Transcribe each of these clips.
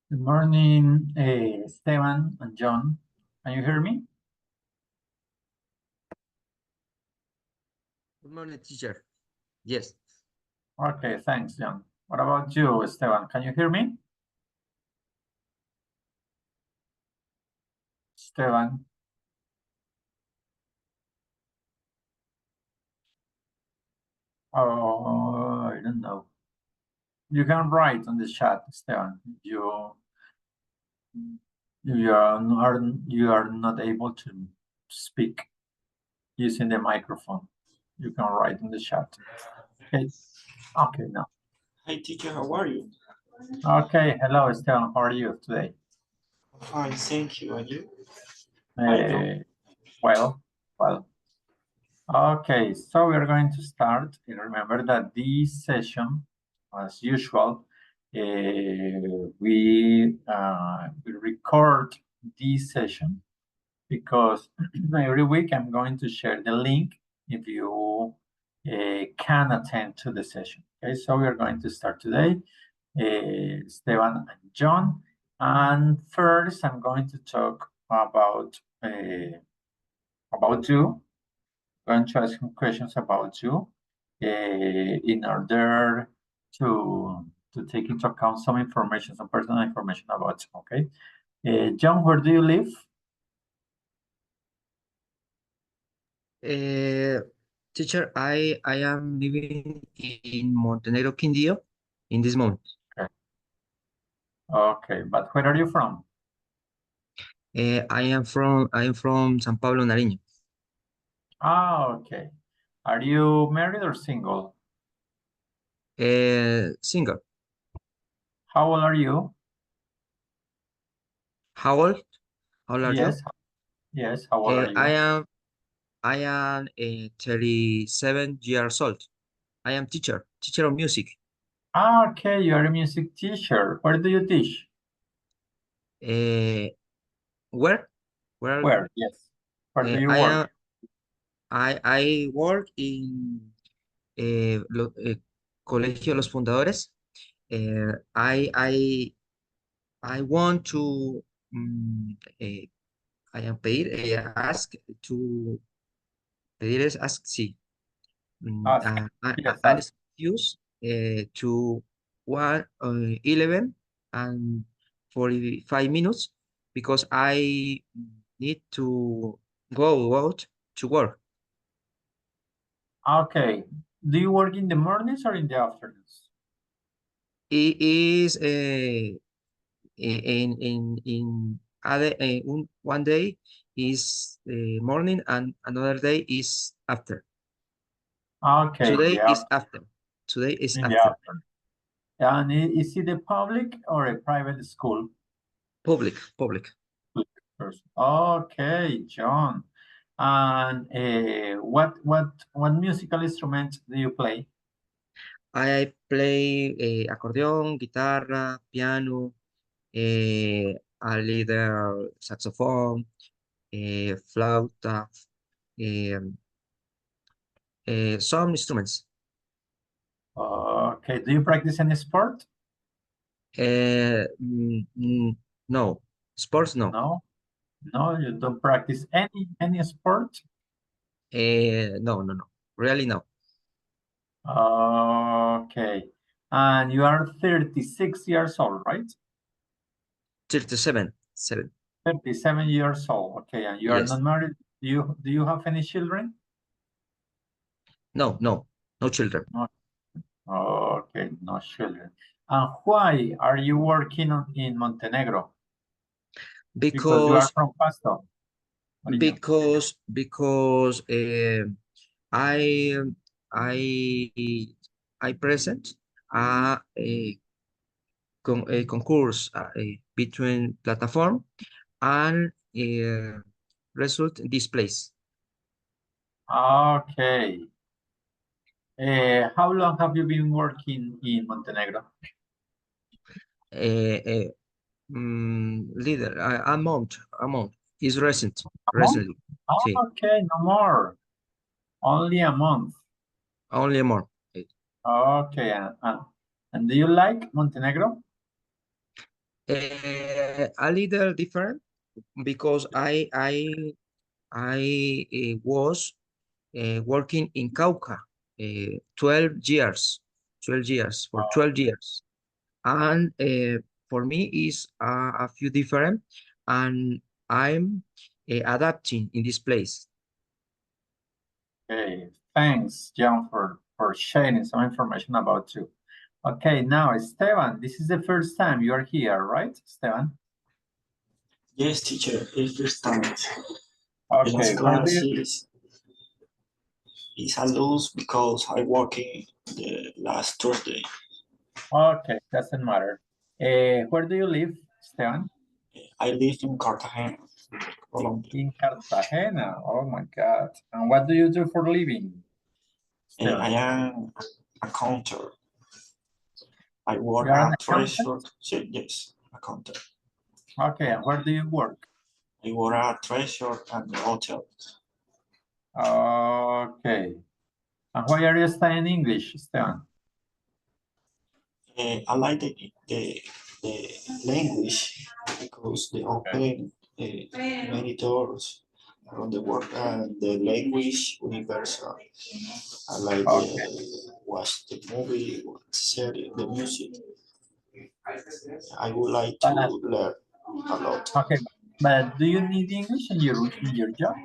Good morning, Esteban and John. Can you hear me? Good morning, teacher. Yes. Okay, thanks, John. What about you, Esteban? Can you hear me? Esteban. Oh, I don't know. You can write on the chat, Esteban. You are not able to speak using the microphone. You can write in the chat. Okay. Okay, now. Hi teacher, how are you? Okay, hello, Esteban. How are you today? Fine, thank you. And you? Well. Okay, so we're going to start. Remember that this session, as usual, we record this session because every week I'm going to share the link if you can attend to the session. Okay, so we are going to start today, Esteban and John. And first, I'm going to talk about you. Going to ask him questions about you in order to take into account some information, some personal information about you. Okay, John, where do you live? Teacher, I am living in Montenegro, Quindío, in this moment. Okay, but where are you from? I am from San Pablo, Nariño. Okay. Are you married or single? Single. How old are you? How old? How old are you? Yes. How old are you? I am 37 years old. I am teacher of music. Okay, you are a music teacher. Where do you teach? Where? Where? Yes. Where do you I work? am I work in Colegio Los Fundadores. I want to I am paid ask to pedir es ask sí Ask. Yes, an ask. excuse to 11 and 45 minutes because I need to go out to work. Okay. Do you work in the mornings or in the afternoons? It is in other one day is morning and another day is after. Okay, Today is after. Today is in the after. afternoon. And is it a public or a private school? Public. Okay, John. And what musical instrument do you play? I play accordion, guitarra, piano, a little saxophone, flauta, um, some instruments. Okay, do you practice any sport? No, sports no. No, you don't practice any sport? No, really no. Okay, and you are 36 years old, right? 37. 37 years old. Okay, and you are Yes. not married. Do you have any children? No children. No. Okay, no children. And why are you working in Montenegro? Because you are Because from Pasto. Nariño. because I I I present a concourse between platform and result displays. Okay. How long have you been working in Montenegro? Leader a month is recent A month? recently. See, Okay, no more. Only a month. only a month. Okay, and do you like Montenegro? A little different because I was working in Cauca 12 years, 12 years, for 12 years. And for me is a few different, and I'm adapting in this place. Okay, thanks, John, for sharing some information about you. Okay, now, Esteban, this is the first time you are here, right, Esteban? Yes, teacher, it's first time. The Okay, last where do class you, is a loss because I working the last Thursday. okay, doesn't matter. Where do you live, Esteban? I live in Cartagena, Colombia. In Cartagena. Oh my God. And what do you do for living, I Esteban? am a counter. I work You are an at accountant? Treasure. Yes, a counter. Okay, and where do you work? I work at Treasure and the hotel. Okay. And why are you studying English, Esteban? I like the language because they open many doors around the world and the language universal. I like Okay. watch the movie, watch the series, the music. I would like to But, learn a lot. okay, but do you need English in your job?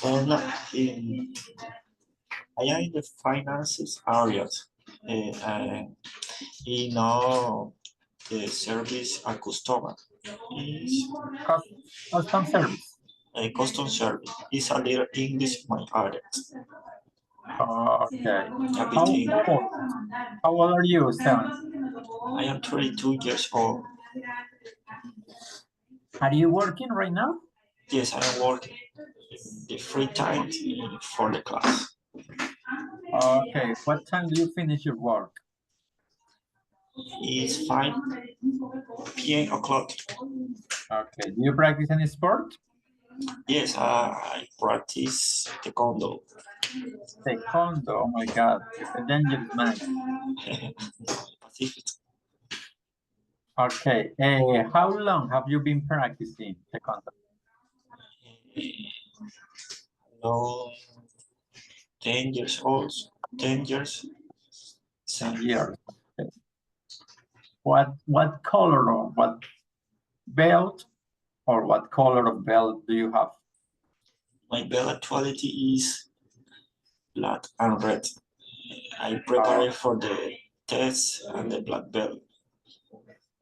And I am in the finances areas. And you know the service a customer is Cus- Custom service. a custom service is a little English my areas. Okay. How Everything. old? How old are you, Esteban? I am 32 years old. Are you working right now? Yes, I am working the free time for the class. Okay. What time do you finish your work? It's 5 p.m. o'clock. Okay. Do you practice any sport? Yes, I practice taekwondo. Taekwondo. Oh my God. It's a dangerous man. Pacific. Okay. How long have you been practicing taekwondo? No, 10 years old. 10 years. 10 years. Okay. What color or what belt or what color of belt do you have? My belt actuality is black and red. I prepare for the test and the black belt.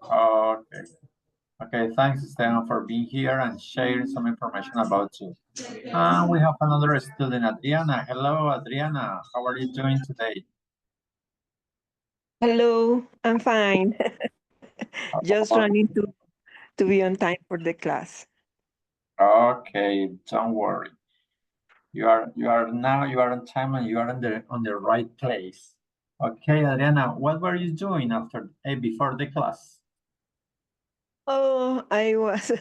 Okay. Okay, thanks, Esteban, for being here and sharing some information about you. And we have another student, Adriana. Hello, Adriana. How are you doing today? Hello, I'm fine. Just Oh, running to be on time for the class. okay, don't worry. You are on time and you are on the right place. Okay, Adriana, what were you doing before the class? Oh, I was.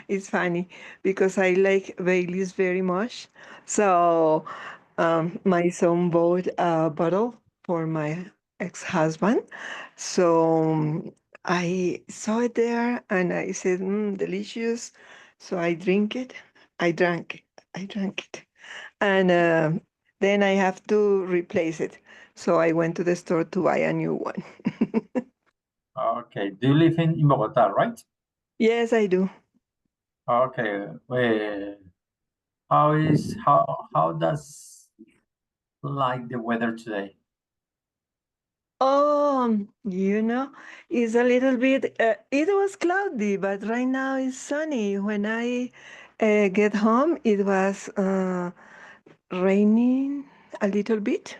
It's funny because I like Baileys very much. So my son bought a bottle for my ex-husband. So I saw it there and I said, delicious. So I drink it. I drank it. I drank it. And then I have to replace it. So I went to the store to buy a new one. Okay, do you live in Bogota, right? Yes, I do. Okay, how does like the weather today? Oh, it's a little bit, it was cloudy, but right now it's sunny. When I get home, it was raining a little bit,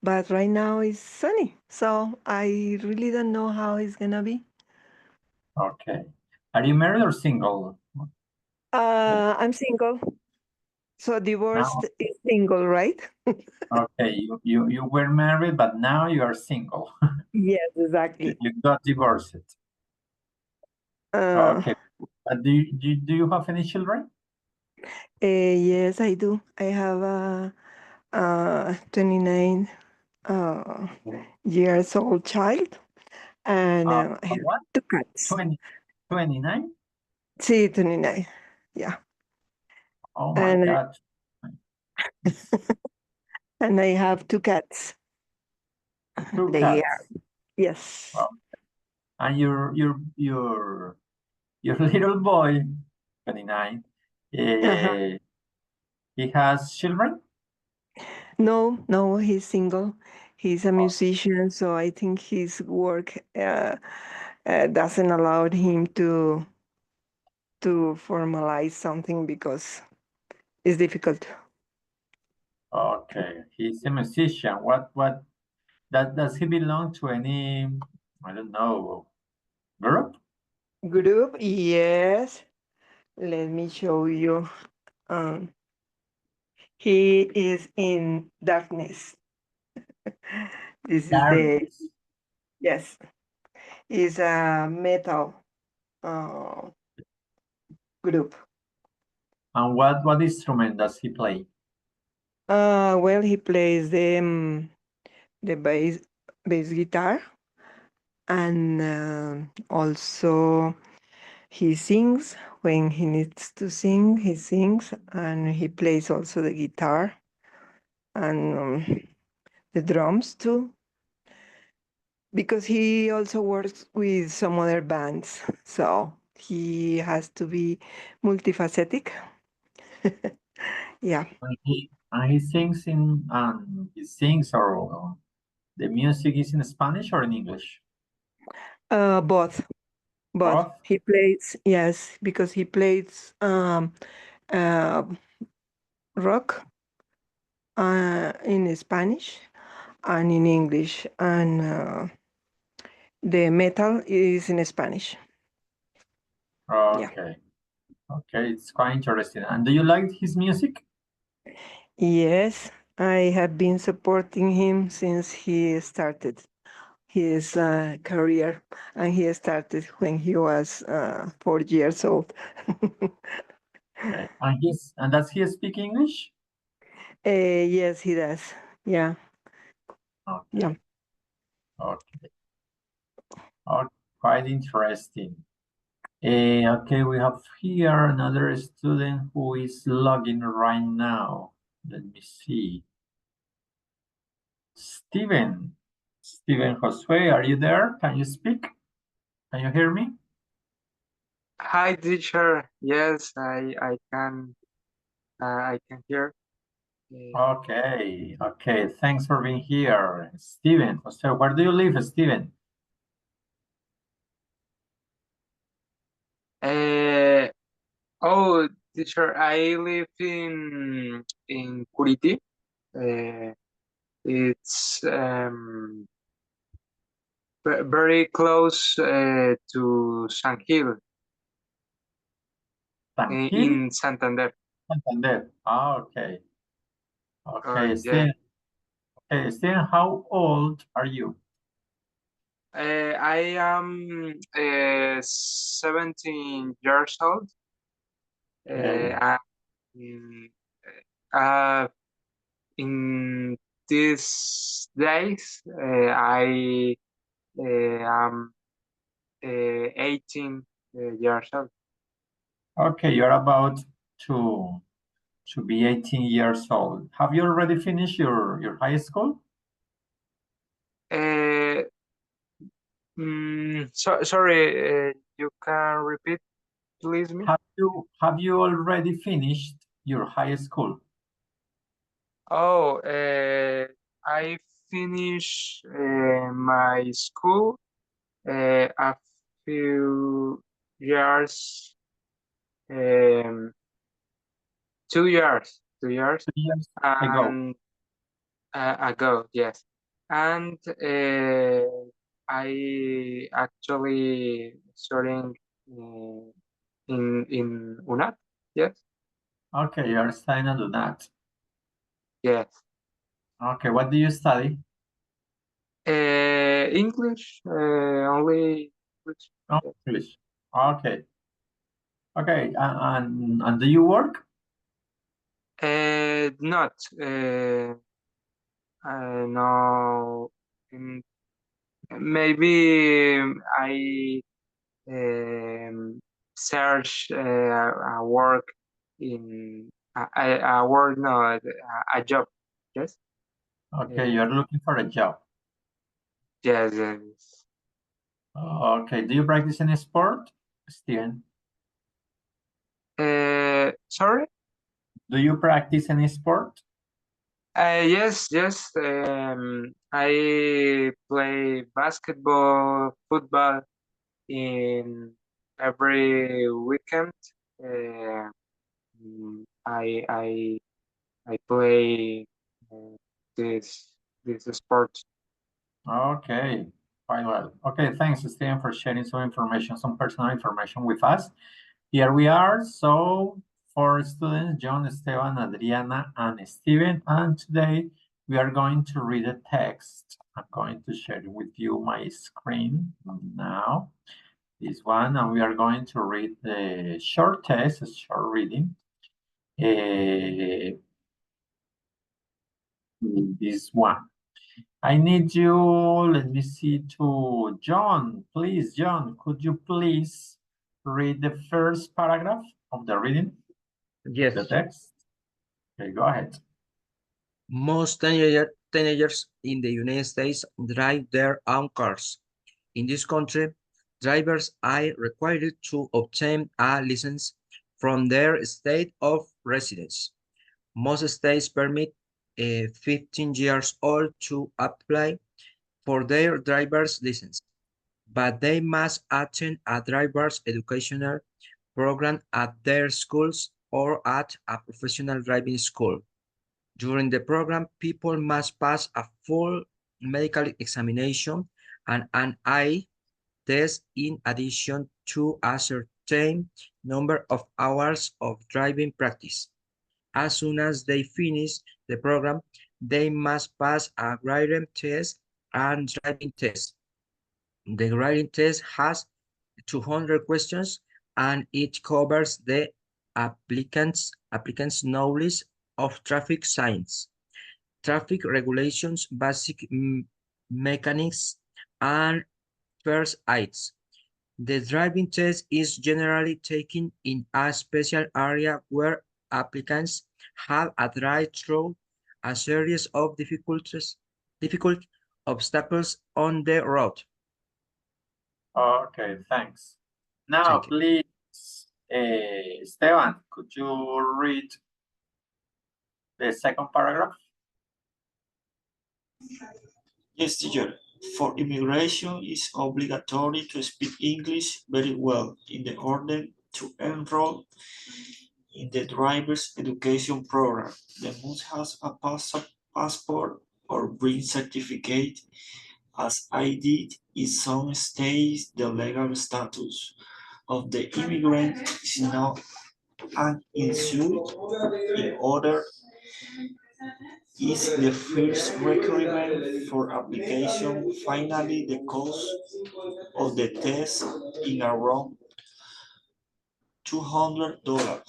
but right now it's sunny. So I really don't know how it's gonna be. Okay. Are you married or single? I'm single. So Now, divorced is single, right? okay, you were married, but now you are single. Yes, exactly. You got divorced. Uh, Okay. Do you have any children? yes, I do. I have a 29 years old child, And I have What? 2 cats. 29? Sí, 29. Yeah. Oh my And God. and I have 2 cats. 2 They are, cats. yes. Wow. And your little boy, 29, Uh-huh. he has children? No, he's single. He's a Oh, musician, so I think his work doesn't allow him to formalize something because it's difficult. okay. He's a musician. What does he belong to any, I don't know, group? Group, yes. Let me show you. Um, he is in Darkness. This is the, Darkness. yes, is a metal uh, group. And what instrument does he play? Well, he plays the bass guitar, and also he sings when he needs to sing. He sings, and he plays also the guitar and the drums too, because he also works with some other bands, so he has to be multifaceted. Yeah. And he sings or the music is in Spanish or in English? Both. But Both? he plays, yes, because he plays uh, rock in Spanish and in English, and the metal is in Spanish. Yeah. Okay. Okay, it's quite interesting. And do you like his music? Yes, I have been supporting him since he started his career, and he started when he was 4 years old. Okay. And does he speak English? Yes, he does. Yeah, yeah. Okay. Okay. Oh, quite interesting. Okay, we have here another student who is logging right now. Let me see. Steven. Steven Josue, are you there? Can you speak? Can you hear me? Hi, teacher. Yes, I can hear. Okay, okay. Thanks for being here. Steven, Jose, where do you live, Steven? Uh, oh, teacher, I live in Curiti. It's very close to San Gil San Gil? in Santander. Santander. Ah, okay. Okay, Yeah. Steven. Okay, Steven, how old are you? I am 17 years old. Okay. And, uh, in these days, I am 18 years old. Okay, you're about to be 18 years old. Have you already finished your high school? Uh, Sorry, you can repeat, please, me? Have you already finished your high school? Oh, I finished my school a few years, um, 2 years, 2 years, 2 years ago. and ago, yes. And I actually studying uh, in UNAP, yes, Okay, you're studying to do that. yes. Okay, what do you study? English, only English. Oh, English. Okay. Okay, and do you work? Not no. maybe I search a work in a work, no, a job. Yes. Okay, you're looking for a job. Yes, yes. Okay, do you practice any sport, Steven? Sorry. Do you practice any sport? Yes, yes. I play basketball, football in every weekend. Uh, I play this sport. Okay, quite well. Okay, thanks, Steven, for sharing some information, some personal information with us. Here we are. So, 4 students, John, Esteban, Adriana, and Steven. And today we are going to read a text. I'm going to share with you my screen now. This one, and we are going to read the short text, a short reading. This one. I need you, let me see, to John. Please, John, could you please read the first paragraph of the reading? Yes. The text? Okay, go ahead. Most teenagers in the United States drive their own cars. In this country, drivers are required to obtain a license from their state of residence. Most states permit 15 years old to apply for their driver's license, but they must attend a driver's educational program at their schools or at a professional driving school. During the program, people must pass a full medical examination and an eye test in addition to a certain number of hours of driving practice. As soon as they finish the program, they must pass a written test and driving test. The writing test has 200 questions and it covers the applicant's knowledge of traffic science, traffic regulations, basic mechanics, and first aids. The driving test is generally taken in a special area where applicants have to drive through a series of difficult obstacles on the road. Okay, thanks. Now, please, Esteban, could you read the second paragraph? Yes, teacher. For immigration, it's obligatory to speak English very well in order to enroll in the driver's education program. They must have a passport or birth certificate, as I did in some states. The legal status of the immigrant is not an issue. In order is the first requirement for application. Finally, the cost of the test is around $200,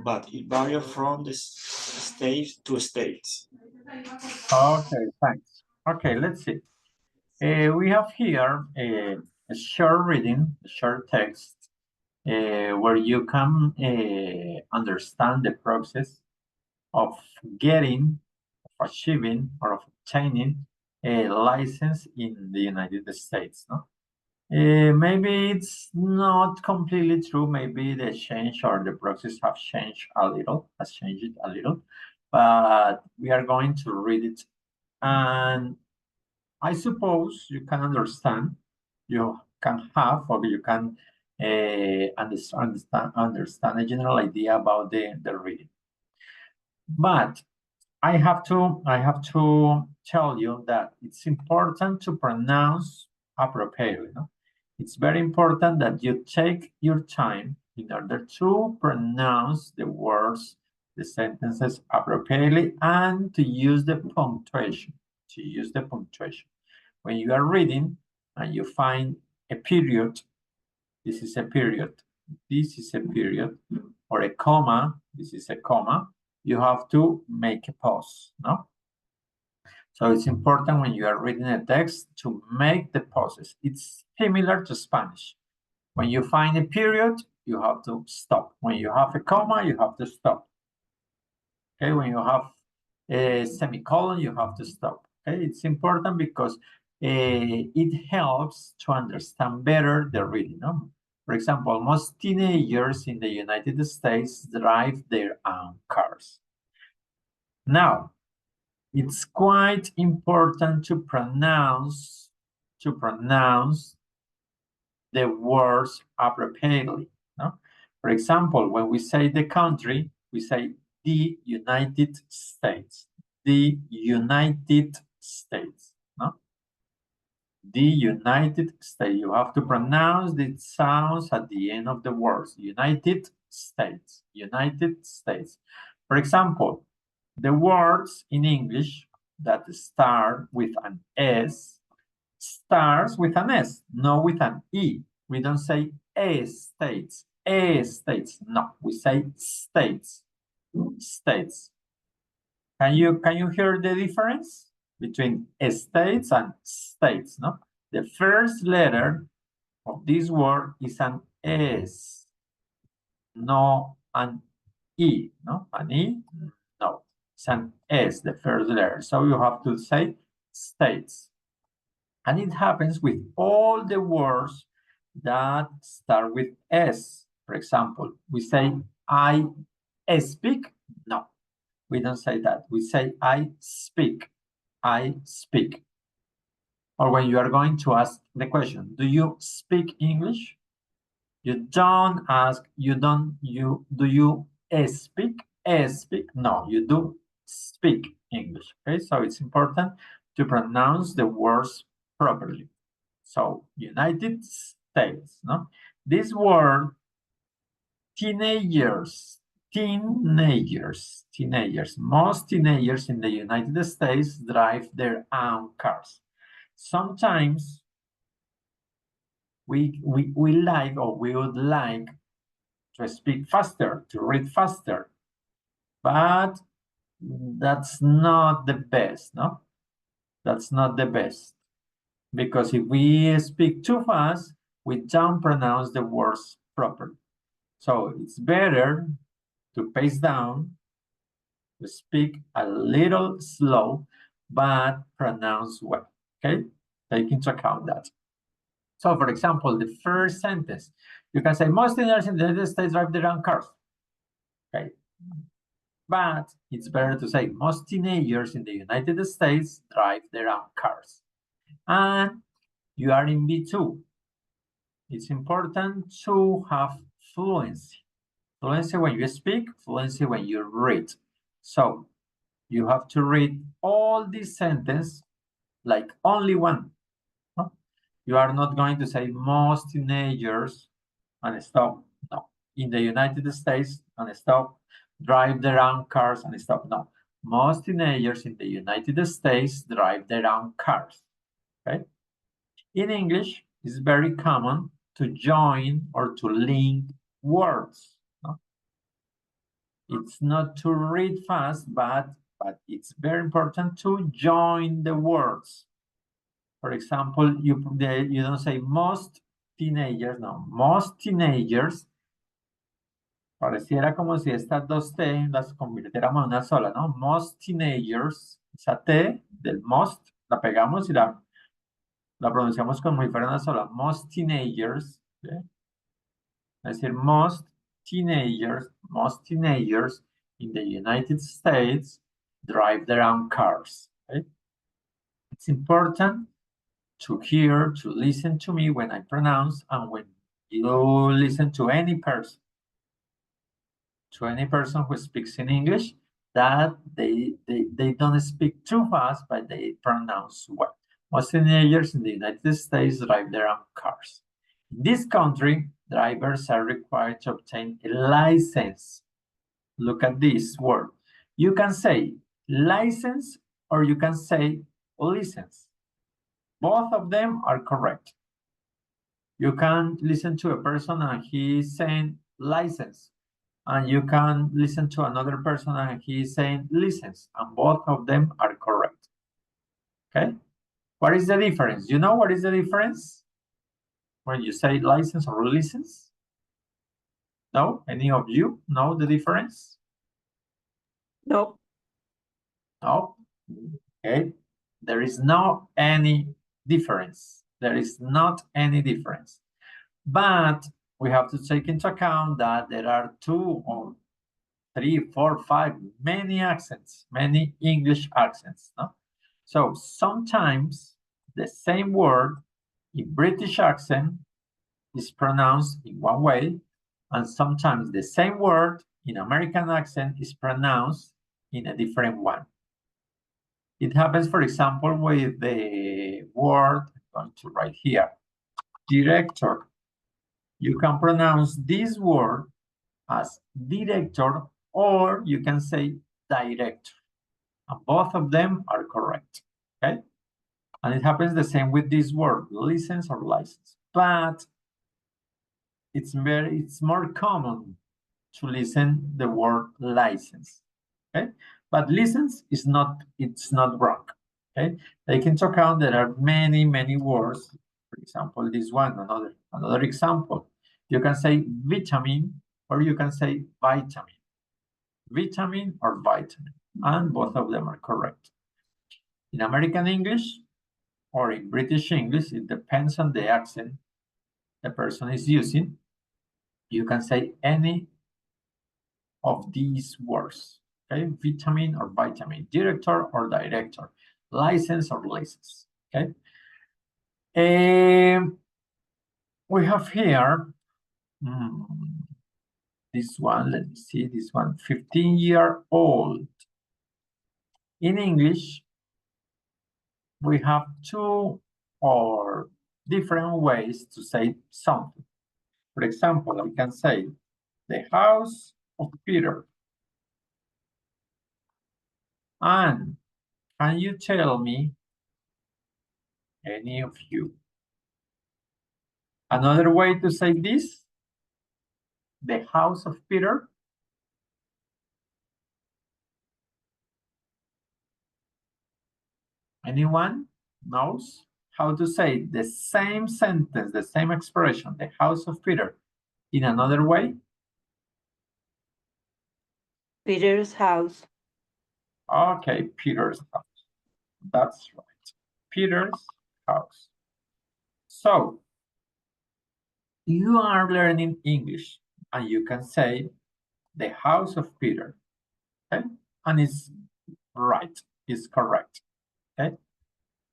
but it varies from the state to state. Okay, thanks. Okay, let's see. We have here a short reading, a short text, where you can understand the process of getting, of achieving, or of obtaining a license in the United States. No? Maybe it's not completely true. Maybe the change or the process have changed a little, has changed it a little, but we are going to read it. And I suppose you can understand, you can have, or you can understand a general idea about the reading. But I have to tell you that it's important to pronounce appropriately. No? It's very important that you take your time in order to pronounce the words, the sentences appropriately, and to use the punctuation. To use the punctuation. When you are reading and you find a period, this is a period, this is a period, or a comma, this is a comma, you have to make a pause, no? So it's important when you are reading a text to make the pauses. It's similar to Spanish. When you find a period, you have to stop. When you have a comma, you have to stop. Okay, when you have a semicolon, you have to stop. Okay, it's important because it helps to understand better the reading. No? For example, most teenagers in the United States drive their own cars. Now, it's quite important to pronounce the words appropriately. No? For example, when we say the country, we say the United States. The United States. No? The United States. You have to pronounce the sounds at the end of the words. United States. United States. For example, the words in English that start with an S starts with an S, not with an E. We don't say states, states. No, we say states, states. Can you hear the difference between states and states? No, the first letter of this word is an S, no an E. No, an E. No, it's an S, the first letter. So you have to say states. And it happens with all the words that start with S. For example, we say, I speak. No, we don't say that. We say, I speak. I speak. Or when you are going to ask the question, do you speak English? You don't ask, do you speak? Speak? No, you do speak English. Okay, so it's important to pronounce the words properly. So United States, no? This word, teenagers, most teenagers in the United States drive their own cars. Sometimes we like, or we would like to speak faster, to read faster, but that's not the best, no? That's not the best. Because if we speak too fast, we don't pronounce the words properly. So it's better to pace down, to speak a little slow, but pronounce well, okay? Take into account that. So for example, the first sentence, you can say, most teenagers in the United States drive their own cars, okay? But it's better to say, most teenagers in the United States drive their own cars. And you are in B2. It's important to have fluency. Fluency when you speak, fluency when you read. So you have to read all these sentences like only one. No? You are not going to say most teenagers and stop. No. In the United States and stop. Drive their own cars and stop. No. Most teenagers in the United States drive their own cars. Okay? In English, it's very common to join or to link words. No? It's not to read fast, but it's very important to join the words. For example, you don't say most teenagers, no, most teenagers. Pareciera como si estas dos T las convirtiéramos en una sola, ¿no? Most teenagers, esa T del most, la pegamos y la pronunciamos como si fuera una sola. Most teenagers, ¿okay? Es decir, most teenagers in the United States drive their own cars. Okay? It's important to hear, to listen to me when I pronounce, and when you listen to any person who speaks in English, that they don't speak too fast, but they pronounce well. Most teenagers in the United States drive their own cars. In this country, drivers are required to obtain a license. Look at this word. You can say license or you can say license. Both of them are correct. You can listen to a person and he's saying license. And you can listen to another person and he's saying license. And both of them are correct. Okay. What is the difference? You know what is the difference when you say license or license? No? Any of you know the difference? No. No? Okay. There is no any difference. There is not any difference. But we have to take into account that there are 2 or 3, 4, 5, many accents, many English accents. No? So sometimes the same word in British accent is pronounced in one way, and sometimes the same word in American accent is pronounced in a different one. It happens, for example, with the word, I'm going to write here, director. You can pronounce this word as director, or you can say director. And both of them are correct, okay? And it happens the same with this word, license or license. But it's more common to listen the word license, okay? But license is not, it's not wrong, okay? Take into account there are many, many words. For example, this one, another example. You can say vitamin, or you can say vitamin. Vitamin or vitamin, and both of them are correct. In American English or in British English, it depends on the accent the person is using. You can say any of these words, okay? Vitamin or vitamin, director or director, license or license, okay? We have here this one, let me see, this one, 15-year-old. In English, we have 2 or different ways to say something. For example, I can say, the house of Peter. And can you tell me, any of you, another way to say this? The house of Peter? Anyone knows how to say the same sentence, the same expression, the house of Peter, in another way? Peter's house. Okay, Peter's house. That's right. Peter's house. So, you are learning English, and you can say the house of Peter, okay? And it's right, it's correct, okay?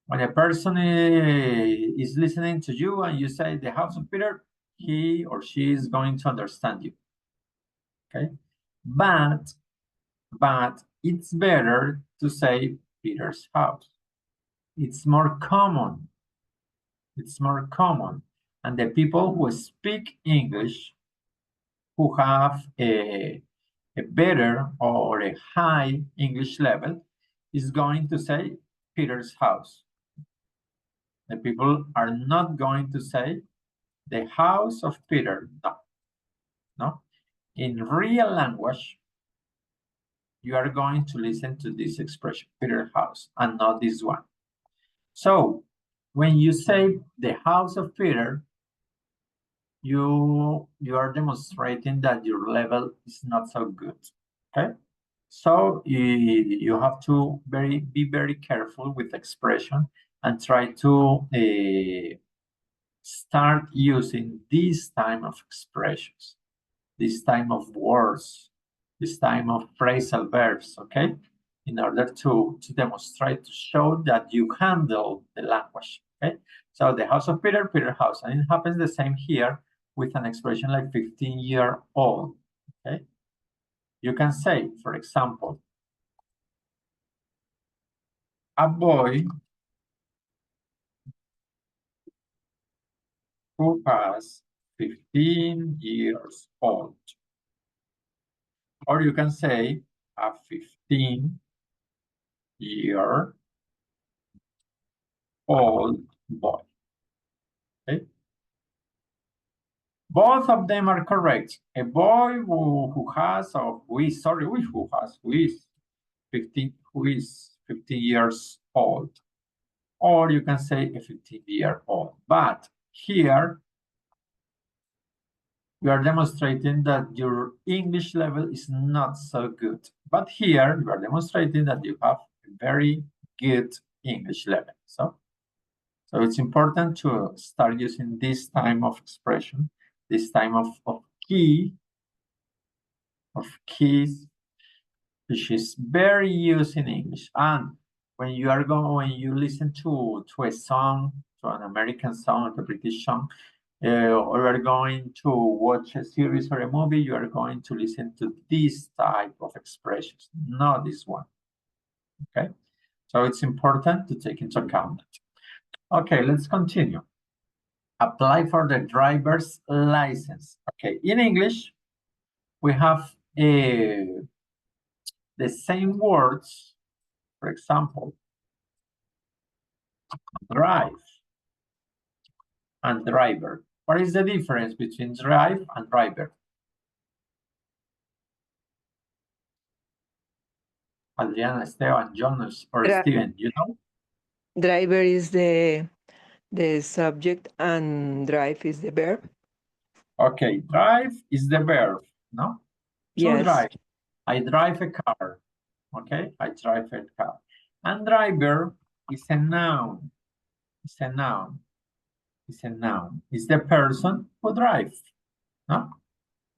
When a person is listening to you and you say the house of Peter, he or she is going to understand you, okay? But it's better to say Peter's house. It's more common. It's more common. And the people who speak English, who have a better or a high English level, is going to say Peter's house. The people are not going to say the house of Peter. No. No. In real language, you are going to listen to this expression, Peter's house, and not this one. So when you say the house of Peter, you are demonstrating that your level is not so good, okay? So you have to be very careful with expression and try to start using this time of expressions, this time of words, this time of phrasal verbs, okay? In order to demonstrate, to show that you handle the language, okay? So the house of Peter, Peter's house. And it happens the same here with an expression like 15-year-old, okay? You can say, for example, a boy who is 15 years old. Or you can say a 15-year-old boy. Okay? Both of them are correct. A boy who is 15 years old. or you can say a 15-year-old. But here, we are demonstrating that your English level is not so good. But here, you are demonstrating that you have a very good English level. So it's important to start using this time of expression, this time of keys, which is very used in English. And when you listen to a song, to an American song, to a British song, or you are going to watch a series or a movie, you are going to listen to this type of expressions, not this one. Okay, so it's important to take into account that. Okay, let's continue. Apply for the driver's license. Okay, in English, we have the same words. For example, drive and driver. What is the difference between drive and driver? Adriana, Esteban, Jonas, or Steven, you know? Driver is the subject and drive is the verb. Okay, drive is the verb, no? To Yes. drive. I drive a car. Okay, I drive a car. And driver is a noun. It's a noun. It's a noun. It's the person who drives. No?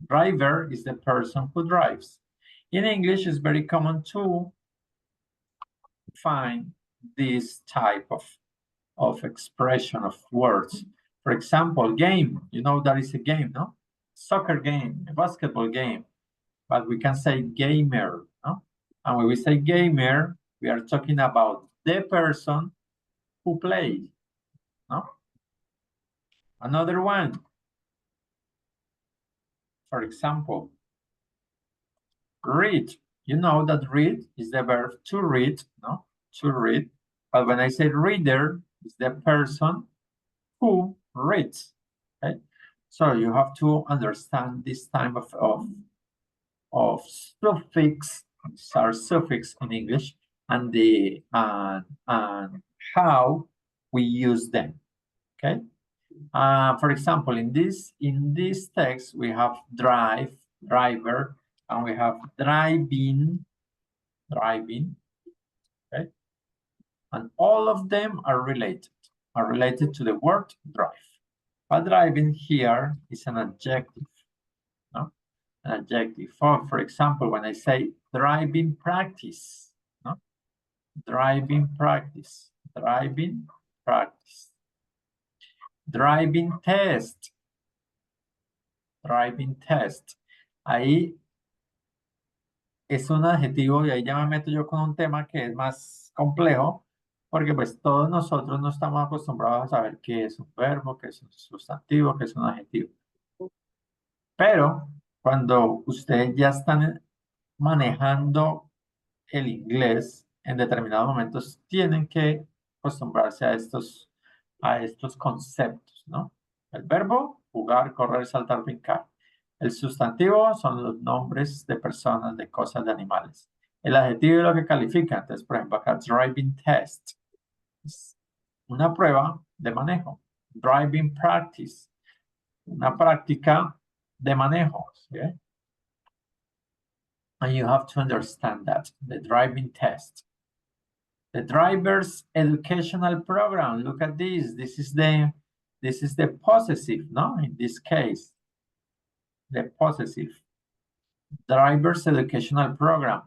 Driver is the person who drives. In English, it's very common to find this type of expression of words. For example, game. You know that is a game, no? Soccer game, a basketball game. But we can say gamer, no? And when we say gamer, we are talking about the person who plays, no? Another one. For example, read. You know that read is the verb to read, no? To read. But when I say reader, it's the person who reads. Okay? So you have to understand this type of suffix, are suffix in English, and the and how we use them. Okay. For example, in this text, we have drive, driver, and we have driving, driving. Okay. And all of them are related to the word drive. But driving here is an adjective, no? An adjective. For example, when I say driving practice, no? Driving practice, driving practice. Driving test, driving test. Ahí es un adjetivo y ahí ya me meto yo con un tema que es más complejo, porque pues todos nosotros no estamos acostumbrados a saber qué es un verbo, qué es un sustantivo, qué es un adjetivo. Pero cuando ustedes ya están manejando el inglés, en determinados momentos tienen que acostumbrarse a estos conceptos, ¿no? El verbo, jugar, correr, saltar, brincar. El sustantivo son los nombres de personas, de cosas, de animales. El adjetivo es lo que califica. Entonces, por ejemplo, acá, driving test. Es una prueba de manejo. Driving practice. Una práctica de manejo. ¿Sí? And you have to understand that. The driving test. The driver's educational program. Look at this. This is the possessive, no? In this case, the possessive. Driver's educational program.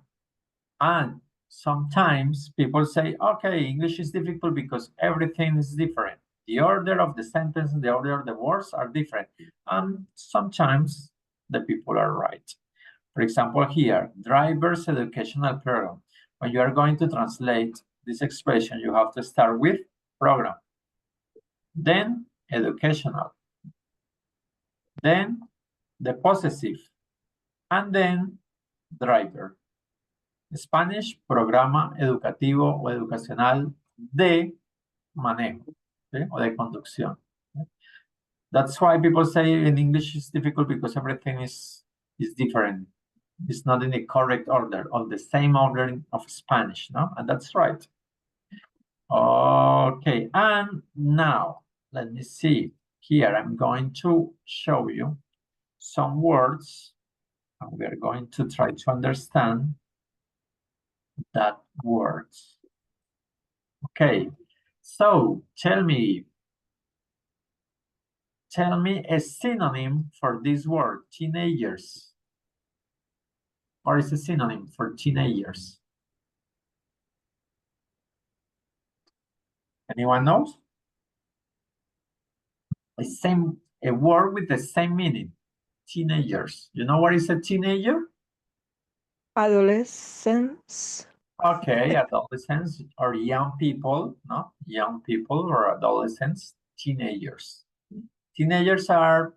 And sometimes people say, okay, English is difficult because everything is different. The order of the sentence and the order of the words are different. And sometimes the people are right. For example, here, driver's educational program. When you are going to translate this expression, you have to start with program, then educational, then the possessive, and then driver. Spanish, programa educativo o educacional de manejo, ¿sí? O de conducción. That's why people say in English it's difficult because everything is different. It's not in the correct order, or the same order of Spanish, no? And that's right. Okay, and now let me see. Here I'm going to show you some words, and we are going to try to understand that words. Okay, so tell me a synonym for this word, teenagers. What is a synonym for teenagers? Anyone knows? A word with the same meaning. Teenagers. You know what is a teenager? Adolescents. Okay, adolescents or young people, no? Young people or adolescents, teenagers. Teenagers are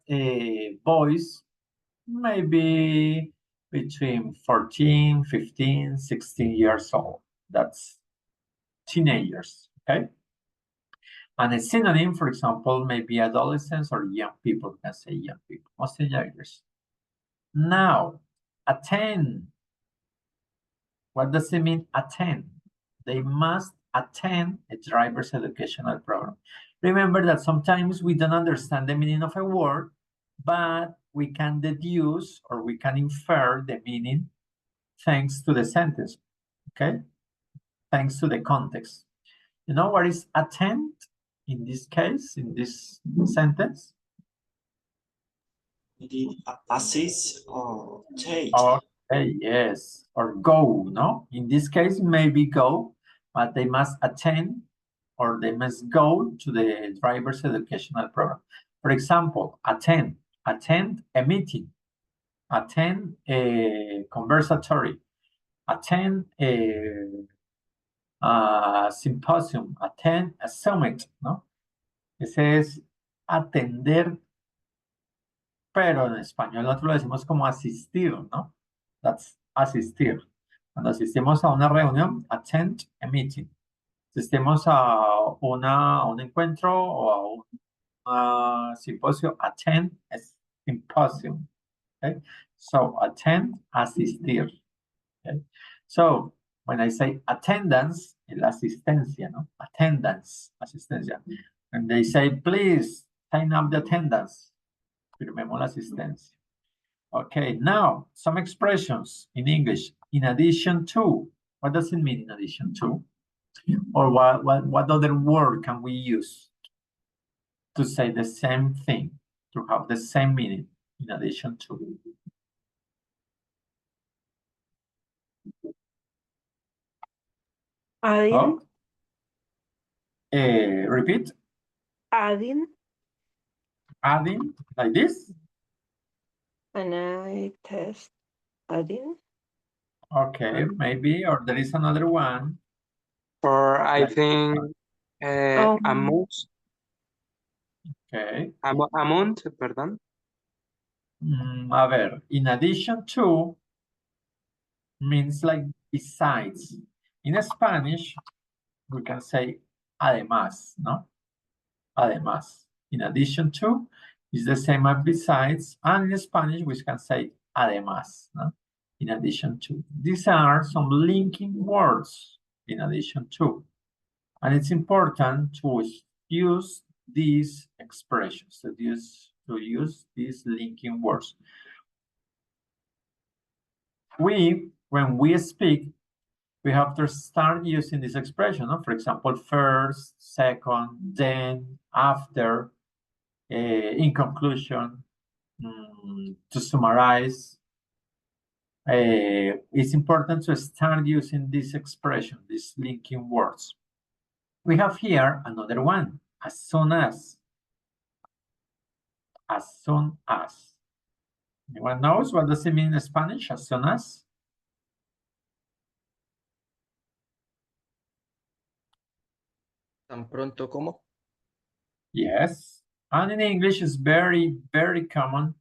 boys, maybe between 14, 15, 16 years old. That's teenagers, okay? And a synonym, for example, maybe adolescents or young people, can say young people, most teenagers. Now, attend. What does it mean, attend? They must attend a driver's educational program. Remember that sometimes we don't understand the meaning of a word, but we can deduce or we can infer the meaning thanks to the sentence, okay? Thanks to the context. You know what is attend in this case, in this sentence? We did assist or take. Okay, yes, or go, no? In this case, maybe go, but they must attend or they must go to the driver's educational program. For example, attend a meeting, attend a conversatory, attend a symposium, attend a summit, ¿no? Ese es atender, pero en español nosotros lo decimos como asistir, ¿no? That's asistir. Cuando asistimos a una reunión, attend a meeting. Asistimos a un encuentro o a un simposio, attend a symposium. Okay? So attend, asistir. Okay? So when I say attendance, la asistencia, ¿no? Attendance, asistencia. And they say, please sign up the attendance. Firmemos la asistencia. Okay, now some expressions in English. In addition to, what does it mean in addition to? Or what other word can we use to say the same thing, to have the same meaning in addition to? Adding. Oh? Repeat. Adding. Adding, like this? And I test adding. Okay, maybe, or there is another one. Or I Like think amount, Okay. amount, perdón. A ver, in addition to means like besides. In Spanish, we can say además, no? Además. In addition to is the same as besides, and in Spanish we can say además, no? In addition to. These are some linking words in addition to. And it's important to use these expressions, to use these linking words. When we speak, we have to start using this expression, no? For example, first, second, then, after, in conclusion, to summarize. It's important to start using this expression, these linking words. We have here another one, as soon as. As soon as. Anyone knows what does it mean in Spanish, as soon as? Tan pronto como. Yes. And in English, it's very, very common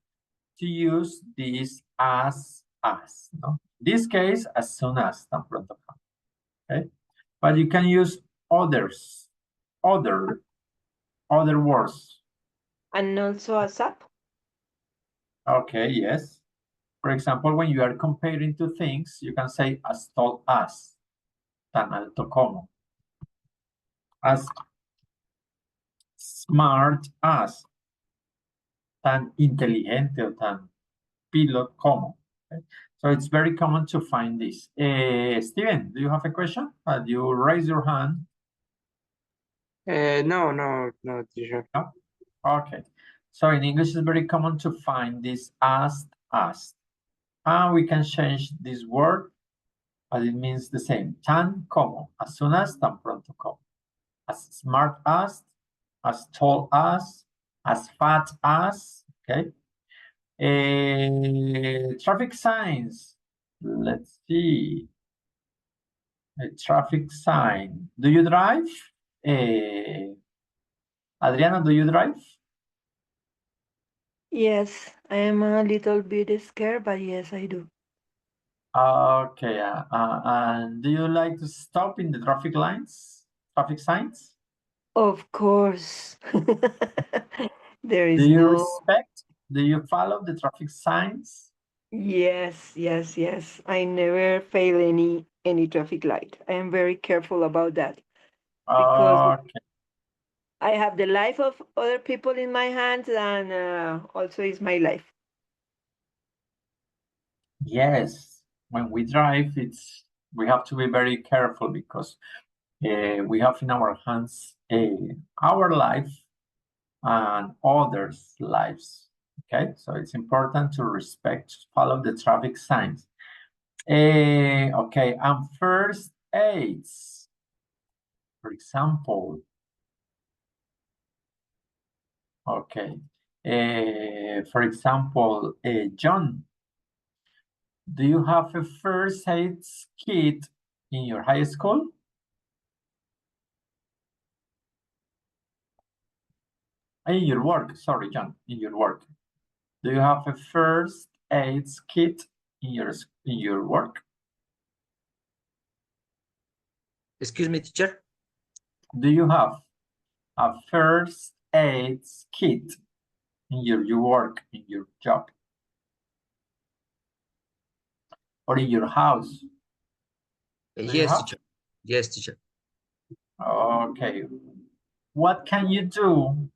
to use this as, no? In this case, as soon as, tan pronto como. Okay? But you can use other words. And also ASAP. Okay, yes. For example, when you are comparing two things, you can say as tall as, tan alto como. as smart as, tan inteligente o tan pilot como. Okay? So it's very common to find this. Steven, do you have a question? You raise your hand. No, teacher. Okay. So in English, it's very common to find this as. And we can change this word, but it means the same. Tan como, as soon as, tan pronto como. As smart as tall as fat as, okay? Traffic signs. Let's see. A traffic sign. Do you drive? Adriana, do you drive? Yes, I am a little bit scared, but yes, I do. Okay. And do you like to stop in the traffic signs? Of course. There Do is you no. respect? Do you follow the traffic signs? Yes. I never fail any traffic light. I am very careful about that because Okay. I have the life of other people in my hands, and also is my life. Yes. When we drive, we have to be very careful because we have in our hands our life and others' lives. Okay, so it's important to follow the traffic signs. Okay, and first aids, for example. Okay, for example, John, do you have a first aid kit in your high school? In your work, sorry, John, in your work. Do you have a first aid kit in your work? Excuse me, teacher. Do you have a first aid kit in your work, in your job, or in your house? Do you Yes, have? teacher. Yes, teacher. Okay. What can you do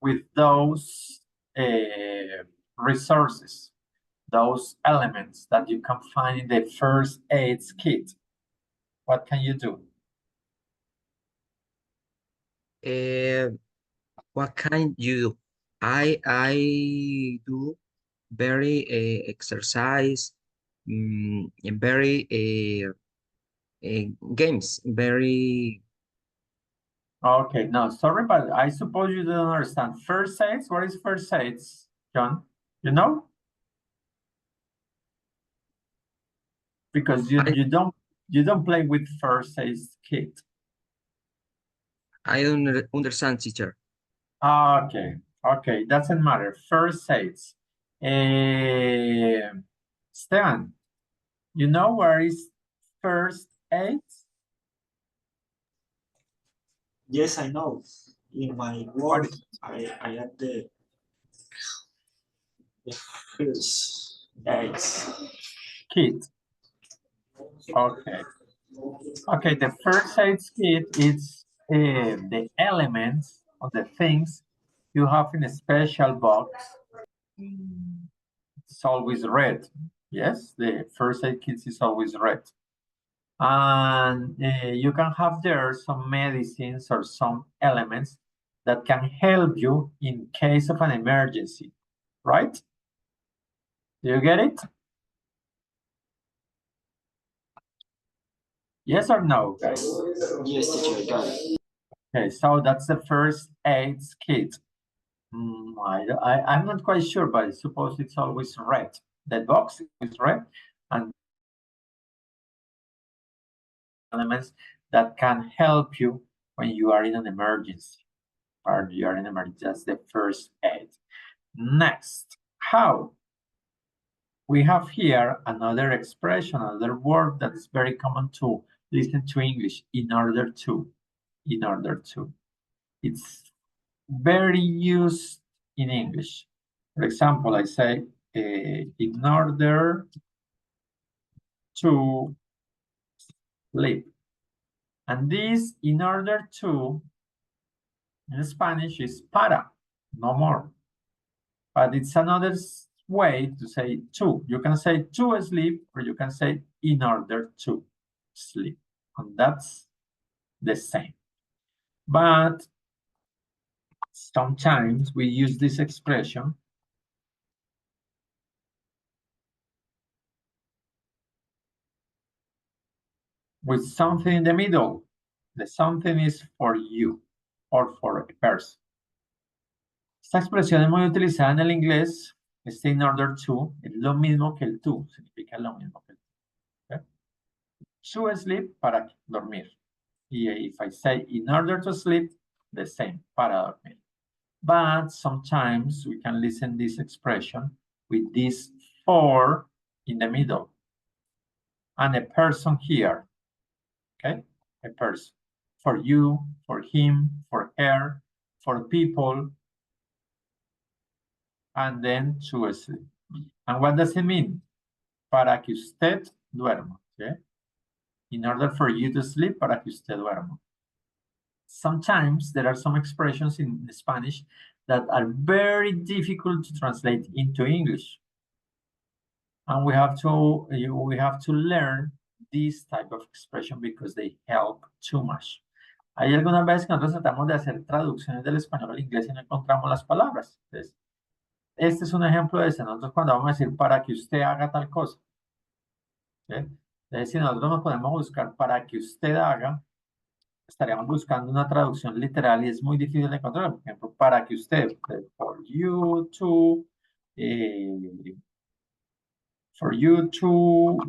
with those resources, those elements that you can find in the first aid kit? What can you do? What kind you do? I do very exercise, and very games, very. Okay, no, sorry, but I suppose you don't understand. First aids, what is first aids, John? You know? Because you don't play with first aid kit. I don't understand, teacher. Okay, doesn't matter. First aids. Stan, you know where is first aid? Yes, I know. In my work, I had the first aids Kit. Okay, the first aid kit is the elements of the things you have in a special box. It's always red. Yes, the first aid kit is always red. And you can have there some medicines or some elements that can help you in case of an emergency, right? Do you get it? Yes or no, guys? Yes, teacher, I got it. Okay, so that's the first aid kit. I'm not quite sure, but I suppose it's always red. The box is red, and elements that can help you when you are in an emergency. Or you are in an emergency, that's the first aid. Next, how? We have here another expression, another word that is very common to listen to English, in order to. In order to. It's very used in English. For example, I say, in order to sleep. And this, in order to, in Spanish, is para, no more. But it's another way to say to. You can say to sleep, or you can say in order to sleep. And that's the same. But sometimes we use this expression with something in the middle. The something is for you or for a person. Esta expresión es muy utilizada en el inglés. Este in order to es lo mismo que el to, significa lo mismo que el to. ¿Okay? To sleep, para dormir. Y if I say in order to sleep, the same, para dormir. But sometimes we can listen this expression with this for in the middle. And a person here, okay? A person. For you, for him, for her, for people, and then to sleep. And what does it mean? Para que usted duerma, okay? In order for you to sleep, para que usted duerma. Sometimes there are some expressions in Spanish that are very difficult to translate into English. And we have to learn this type of expression because they help too much. Hay algunas veces que nosotros tratamos de hacer traducciones del español al inglés y no encontramos las palabras. Entonces, este es un ejemplo de eso. Nosotros cuando vamos a decir para que usted haga tal cosa. ¿Sí? Entonces, si nosotros nos podemos buscar para que usted haga, estaríamos buscando una traducción literal y es muy difícil de encontrar. Por ejemplo, para que usted, for you to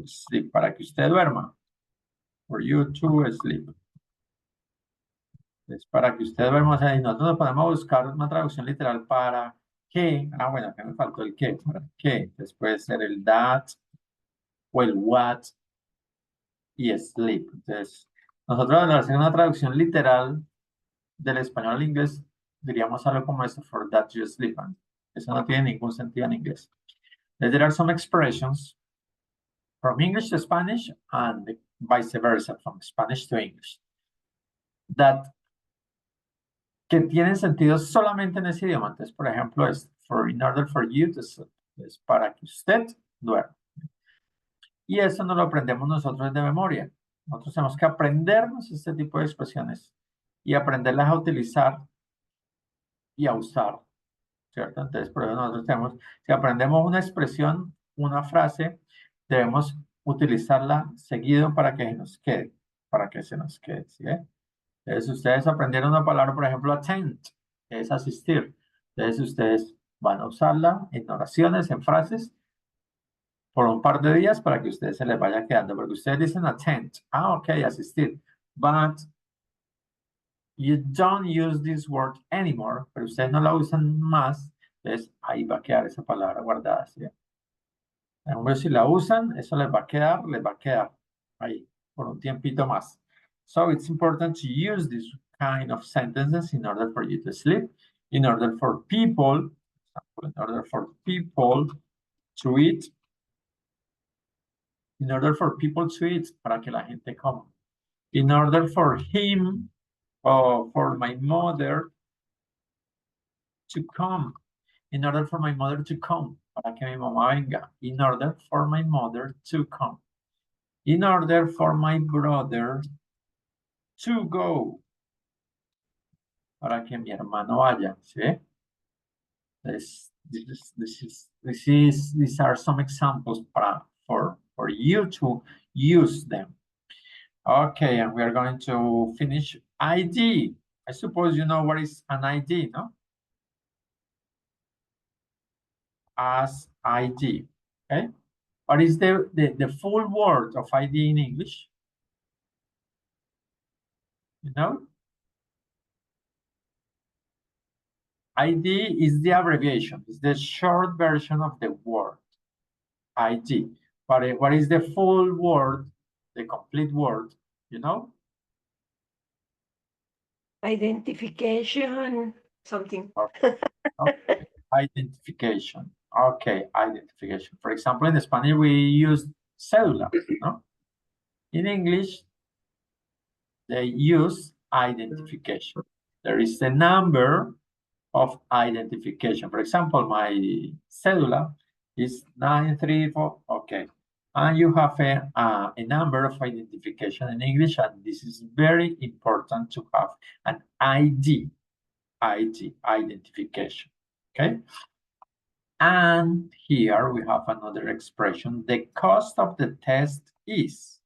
sleep, para que usted duerma. For you to sleep. Es para que usted duerma. O sea, y nosotros podemos buscar una traducción literal para que. Bueno, acá me faltó el que. Para que. Entonces puede ser el that o el what y sleep. Entonces, nosotros al hacer una traducción literal del español al inglés, diríamos algo como esto, for that you sleep. Eso no tiene ningún sentido en inglés. There are some expressions from English to Spanish and vice versa, from Spanish to English, que tienen sentido solamente en ese idioma. Entonces, por ejemplo, es in order for you to sleep. Es para que usted duerma. Y eso no lo aprendemos nosotros de memoria. Nosotros tenemos que aprendernos este tipo de expresiones y aprenderlas a utilizar y a usar, ¿cierto? Entonces, por eso nosotros tenemos, si aprendemos una expresión, una frase, debemos utilizarla seguido para que nos quede, para que se nos quede, ¿sí? Entonces, ustedes aprendieron una palabra, por ejemplo, attend, que es asistir. Entonces, ustedes van a usarla en oraciones, en frases, por un par de días para que a ustedes se les vaya quedando, porque ustedes dicen attend, ok, asistir, but you don't use this word anymore, pero ustedes no la usan más, entonces ahí va a quedar esa palabra guardada, ¿sí? En cambio, si la usan, eso les va a quedar ahí por un tiempito más. So it's important to use this kind of sentences in order for you to sleep, in order for people to eat, in order for people to eat, para que la gente coma. In order for him or for my mother to come. In order for my mother to come, para que mi mamá venga. In order for my mother to come. In order for my brother to go. Para que mi hermano vaya, ¿sí? These are some examples for you to use them. Okay, and we are going to finish ID. I suppose you know what is an ID, no? As ID, okay? What is the full word of ID in English? You know? ID is the abbreviation, it's the short version of the word, ID. But what is the full word, the complete word, you know? Identification, something. Okay. Okay. Identification. Okay, identification. For example, in Spanish, we use cédula, no? In English, they use identification. There is a number of identification. For example, my cedula is 934, okay. And you have a number of identification in English, and this is very important to have an ID, identification, okay? And here we have another expression, the cost of the test is.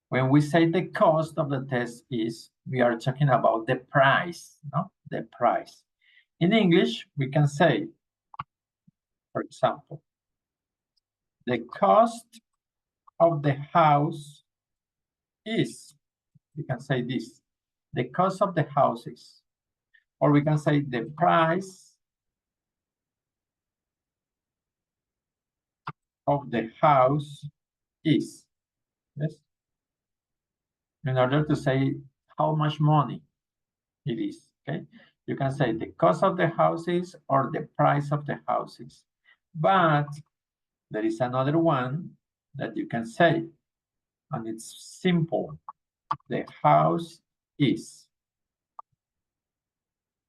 When we say the cost of the test is, we are talking about the price, no? The price. In English, we can say, for example, the cost of the house is, we can say this, the cost of the house is, or we can say the price of the house is, yes? In order to say how much money it is, okay? You can say the cost of the houses or the price of the houses. But there is another one that you can say, and it's simple. The house is,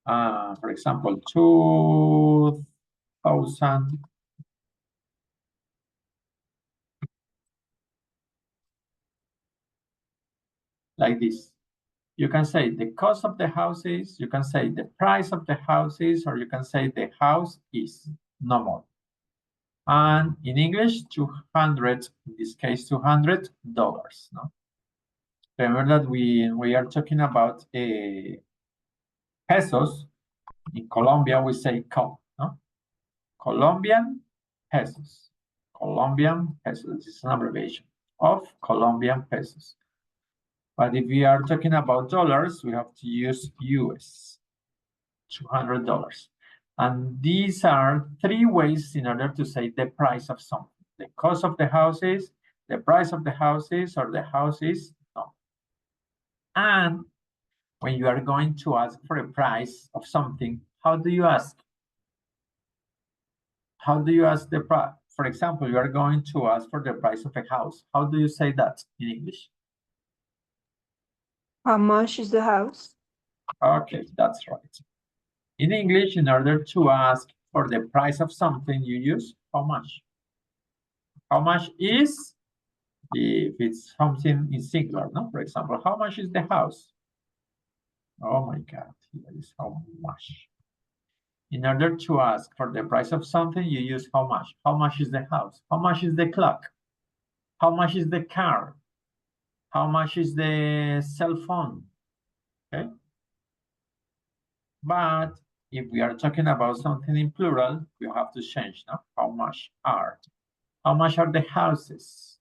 for example, 2,000. Like this. You can say the cost of the houses, you can say the price of the houses, or you can say the house is, no more. And in English, 200, in this case, $200, no? Remember that we are talking about pesos. In Colombia, we say COP, no? Colombian pesos. Colombian pesos, this is an abbreviation of Colombian pesos. But if we are talking about dollars, we have to use US, $200. And these are three ways in order to say the price of something. The cost of the houses, the price of the houses, or the houses, no. And when you are going to ask for a price of something, how do you ask? How do you ask the price? For example, you are going to ask for the price of a house. How do you say that in English? How much is the house? Okay, that's right. In English, in order to ask for the price of something, you use how much? How much is, if it's something in singular, no? For example, how much is the house? Oh my God, here is how much. In order to ask for the price of something, you use how much? How much is the house? How much is the clock? How much is the car? How much is the cell phone? Okay. But if we are talking about something in plural, we have to change, no? How much are? How much are the houses?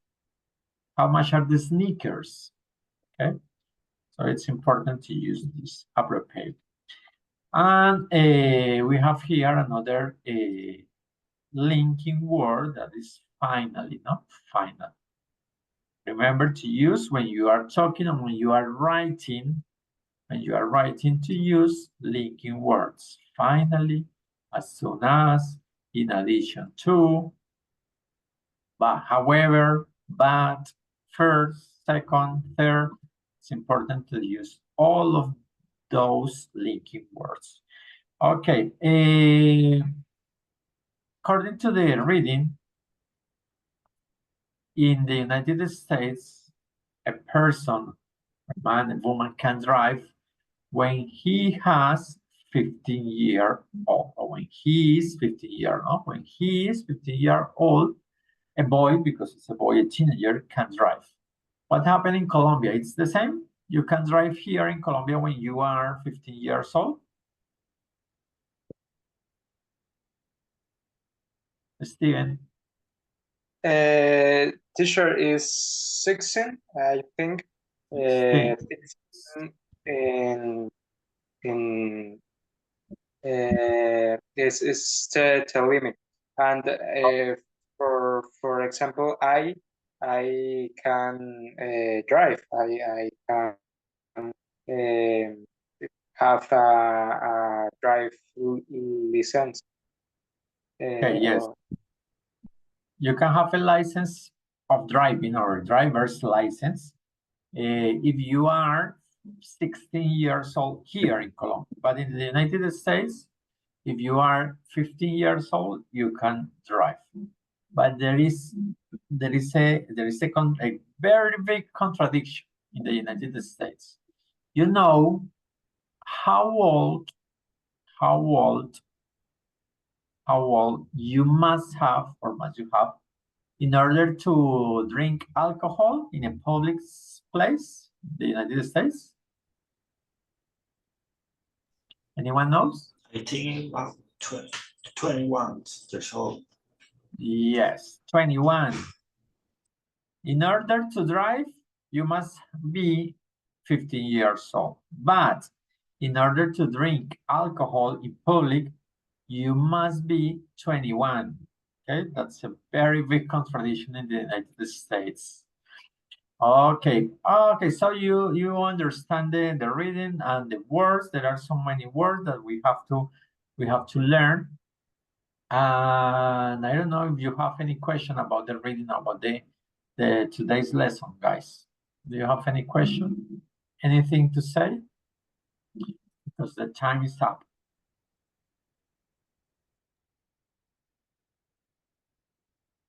How much are the sneakers? Okay. So it's important to use this appropriate. And we have here another linking word that is finally, not final. Remember to use when you are talking and when you are writing, to use linking words. Finally, as soon as, in addition to, but however, but, first, second, third. It's important to use all of those linking words. Okay, according to the reading, in the United States, a person, a man, a woman can drive when he has 15 years old, or when he is 15 years old. When he is 15 years old, a boy, because it's a boy, a teenager, can drive. What happened in Colombia? It's the same. You can drive here in Colombia when you are 15 years old. Steven. Teacher is 16, I think. 16 in is the limit. And for example, I can drive. I can have a drive license. Okay, yes. You can have a license of driving or driver's license if you are 16 years old here in Colombia. But in the United States, if you are 15 years old, you can drive. But there is a very big contradiction in the United States. You know how old you must have or must you have in order to drink alcohol in a public place in the United States? Anyone knows? I think 21 years old. Yes, 21. In order to drive, you must be 15 years old. But in order to drink alcohol in public, you must be 21. Okay, that's a very big contradiction in the United States. Okay, so you understand the reading and the words. There are so many words that we have to learn. And I don't know if you have any question about the reading, about the today's lesson, guys. Do you have any question? Anything to say? Because the time is up.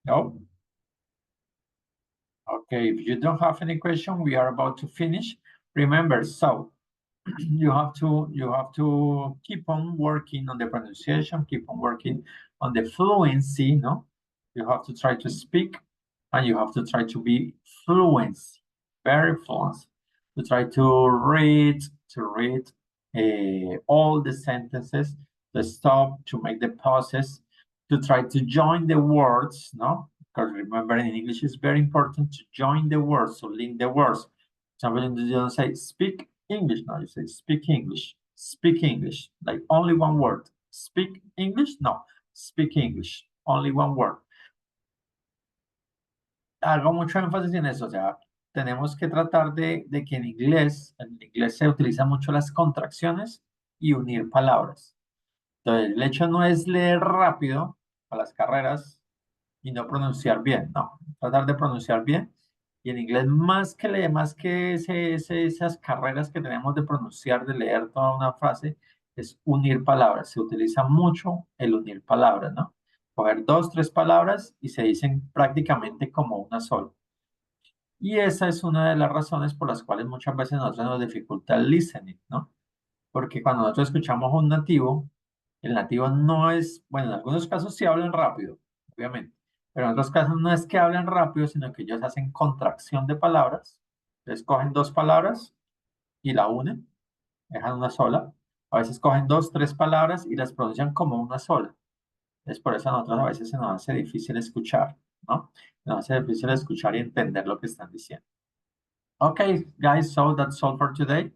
No? Okay, if you don't have any question, we are about to finish. Remember, so you have to keep on working on the pronunciation, keep on working on the fluency, no? You have to try to speak and you have to try to be fluent, very fluent. To try to read all the sentences, to stop, to make the pauses, to try to join the words, no? Because remember in English it's very important to join the words, so link the words. Somebody you don't say speak English, no, you say speak English, like only one word. Speak English, no, speak English, only one word. Hago mucho énfasis en eso, o sea, tenemos que tratar de que en inglés se utilizan mucho las contracciones y unir palabras. Entonces, el hecho no es leer rápido a las carreras y no pronunciar bien, no, tratar de pronunciar bien. Y en inglés, más que esas carreras que tenemos de pronunciar, de leer toda una frase, es unir palabras. Se utiliza mucho el unir palabras, ¿no? Coger 2, 3 palabras y se dicen prácticamente como una sola. Y esa es una de las razones por las cuales muchas veces nosotros nos dificulta el listening, ¿no? Porque cuando nosotros escuchamos a un nativo, el nativo no es, bueno, en algunos casos sí hablan rápido, obviamente, pero en otros casos no es que hablen rápido, sino que ellos hacen contracción de palabras. Entonces cogen 2 palabras y la unen, dejan una sola. A veces cogen 2, 3 palabras y las pronuncian como una sola. Es por eso a nosotros a veces se nos hace difícil escuchar, ¿no? Se nos hace difícil escuchar y entender lo que están diciendo. Okay, guys, so that's all for today.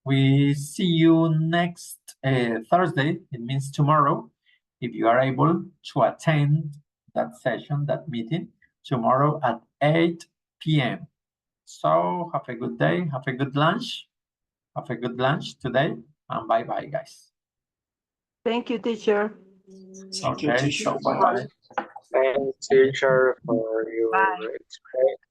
We see you next Thursday. It means tomorrow. If you are able to attend that session, that meeting, tomorrow at 8 p.m. So have a good day. Have a good lunch. Have a good lunch today. And bye-bye, guys. Thank you, teacher. Thank you, Okay, teacher. so bye-bye. Thanks, teacher, for your Bye. experience.